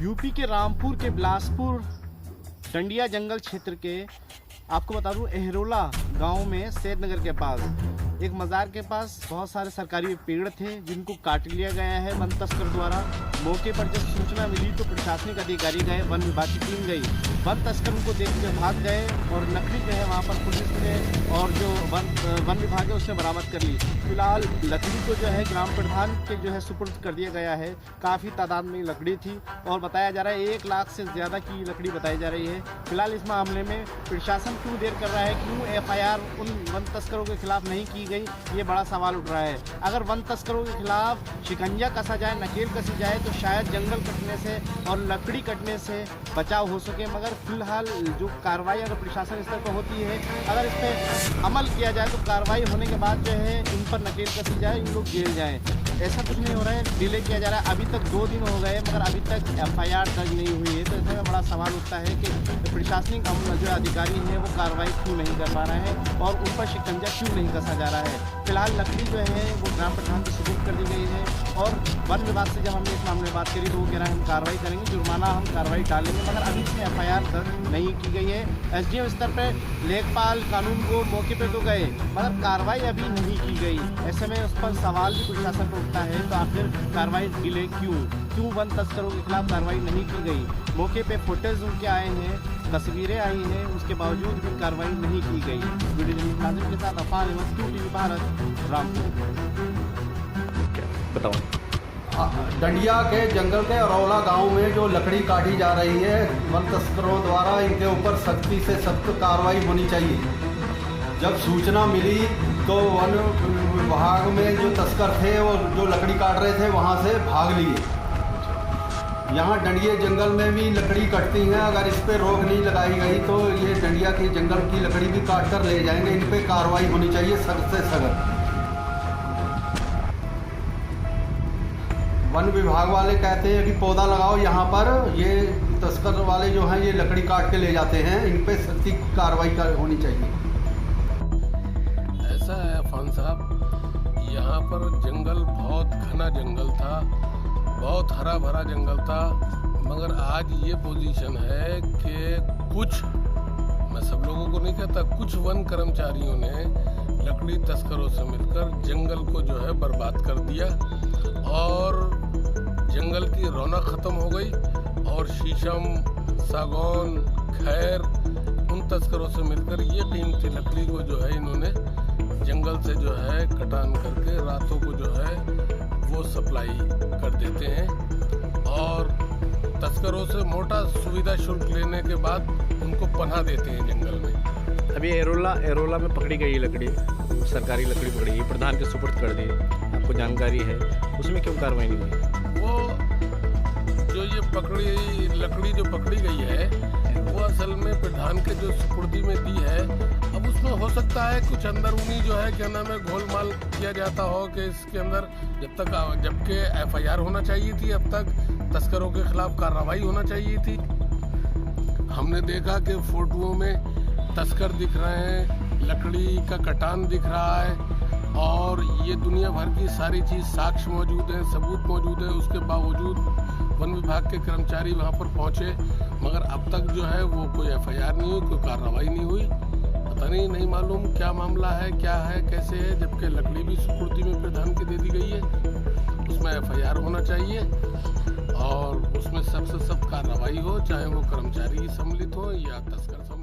UP के रामपुर के बिलासपुर डंडिया जंगल क्षेत्र के आपको बता दूं एहरोला गांव में सैदनगर के पास एक मज़ार के पास बहुत सारे सरकारी पेड़ थे जिनको काट लिया गया है वन तस्कर द्वारा। मौके पर जब सूचना मिली तो प्रशासनिक अधिकारी गए, वन विभाग की टीम गई, वन तस्कर उनको देख के भाग गए और लकड़ी जो है वहाँ पर पुलिस ने और जो वन विभाग है उसने बरामद कर ली। फिलहाल लकड़ी को जो है ग्राम प्रधान के जो है सुपुर्द कर दिया गया है। काफ़ी तादाद में लकड़ी थी और बताया जा रहा है 1 लाख से ज़्यादा की लकड़ी बताई जा रही है। फिलहाल इस मामले में प्रशासन क्यों देर कर रहा है, क्यों FIR उन वन तस्करों के खिलाफ नहीं की गई, ये बड़ा सवाल उठ रहा है। अगर वन तस्करों के खिलाफ शिकंजा कसा जाए, नकेल कसी जाए तो शायद जंगल कटने से और लकड़ी कटने से बचाव हो सके। मगर फिलहाल जो कार्रवाई अगर प्रशासन स्तर पर होती है, अगर इस पर अमल किया जाए तो कार्रवाई होने के बाद जो है इन पर नकेल कसी जाए, इन लोग जेल जाएँ। ऐसा कुछ नहीं हो रहा है, डिले किया जा रहा है। अभी तक 2 दिन हो गए मगर अभी तक FIR दर्ज नहीं हुई है। तो ऐसे में बड़ा सवाल उठता है कि प्रशासनिक जो अधिकारी हैं वो कार्रवाई क्यों नहीं कर पा रहे हैं और उन पर शिकंजा क्यों नहीं कसा जा रहा है। फिलहाल लकड़ी जो है वो ग्राम प्रधान को सुपुर्द कर दी गई है और वन विभाग से जब हमने इस मामले में बात करी तो वो कह रहे हैं हम कार्रवाई करेंगे, जुर्माना हम कार्रवाई डालेंगे। मगर अभी इसमें FIR दर्ज नहीं की गई है। SDM स्तर पर लेखपाल कानून को मौके पर तो गए मगर कार्रवाई अभी नहीं की गई। ऐसे में उस पर सवाल भी प्रशासन पर उठता है तो आखिर कार्रवाई डिले क्यों वन तस्करों के खिलाफ कार्रवाई नहीं की गई। मौके पे फुटेज उनके आए हैं, तस्वीरें आई हैं, उसके बावजूद भी कार्रवाई नहीं की गई। वीडियो जर्नलिस्ट नाज़िम के साथ अफान अहमद, QTV भारत, रामपुर। बताओ। डंडिया के जंगल के अरौला गांव में जो लकड़ी काटी जा रही है वन तस्करों द्वारा, इनके ऊपर सख्ती से सख्त कार्रवाई होनी चाहिए। जब सूचना मिली तो वन विभाग में जो तस्कर थे और जो लकड़ी काट रहे थे वहाँ से भाग लिए। यहाँ डंडिया जंगल में भी लकड़ी कटती हैं, अगर इस पर रोक नहीं लगाई गई तो ये डंडिया के जंगल की लकड़ी भी काट कर ले जाएंगे। इन पर कार्रवाई होनी चाहिए सख्त से सख्त। वन विभाग वाले कहते हैं कि पौधा लगाओ यहाँ पर, ये तस्कर वाले जो हैं ये लकड़ी काट के ले जाते हैं, इन पर सख्ती कार्रवाई होनी चाहिए। ऐसा है अफान साहब, यहाँ पर जंगल बहुत घना जंगल था, बहुत हरा भरा जंगल था। मगर आज ये पोजीशन है कि कुछ, मैं सब लोगों को नहीं कहता, कुछ वन कर्मचारियों ने लकड़ी तस्करों से मिलकर जंगल को जो है बर्बाद कर दिया और जंगल की रौनक ख़त्म हो गई। और शीशम, सागौन, खैर, उन तस्करों से मिलकर ये कीमती लकड़ी को जो है इन्होंने जंगल से जो है कटान करके रातों को जो है वो सप्लाई कर देते हैं और तस्करों से मोटा सुविधा शुल्क लेने के बाद उनको पनाह देते हैं जंगल में। अभी एरोला में पकड़ी गई लकड़ी, सरकारी लकड़ी पकड़ी गई, प्रधान के सुपुर्द कर दी, आपको जानकारी है, उसमें क्यों कार्रवाई नहीं हुई? वो जो ये लकड़ी जो पकड़ी गई है वो असल में प्रधान के जो सुपुर्दी में दी है। अब उसमें हो सकता है कुछ अंदरूनी जो है क्या नाम है घोलमाल किया जाता हो कि इसके अंदर जबकि FIR होना चाहिए थी, अब तक तस्करों के खिलाफ कार्रवाई होना चाहिए थी। हमने देखा कि फोटोओं में तस्कर दिख रहे हैं, लकड़ी का कटान दिख रहा है और ये दुनिया भर की सारी चीज़ साक्ष्य मौजूद हैं, सबूत मौजूद है। उसके बावजूद वन विभाग के कर्मचारी वहाँ पर पहुँचे मगर अब तक जो है वो कोई FIR नहीं हुई, कोई कार्रवाई नहीं हुई। पता नहीं मालूम क्या मामला है, क्या है, कैसे है, जबकि लकड़ी भी सुपुर्दी में प्रधान की दे दी गई है। उसमें FIR होना चाहिए और उसमें सबसे सख्त कार्रवाई हो, चाहे वो कर्मचारी सम्मिलित हो या तस्कर सम्मिलित हो।